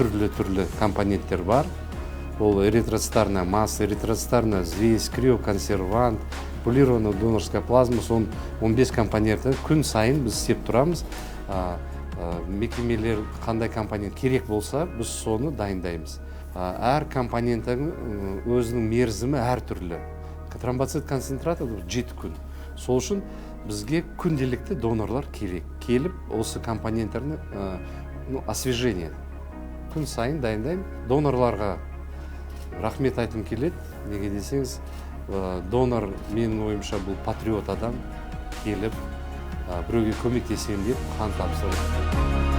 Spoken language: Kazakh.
түрлі компоненттер бар. Ол эритроцитарная масса, эритроцитарная звесь, криоконсервант, пулированная донорская плазма, сон 15 компоненті күн сайын біз істеп тұрамыз. Мекемелер қандай компонент керек болса, біз соны дайындаймыз. Әр компоненттің өзінің мерзімі әр түрлі. Тромбоцит концентраты 7 күн. Сол үшін бізге күнделікті донорлар керек. Келіп, осы компоненттерні освежение. Күн сайын дайындаймын. Донорларға рахмет айтым келеді. Неге десеңіз, донор менің ойымша бұл патриот адам келіп, біреуге көмектесем деп қан тапсырды.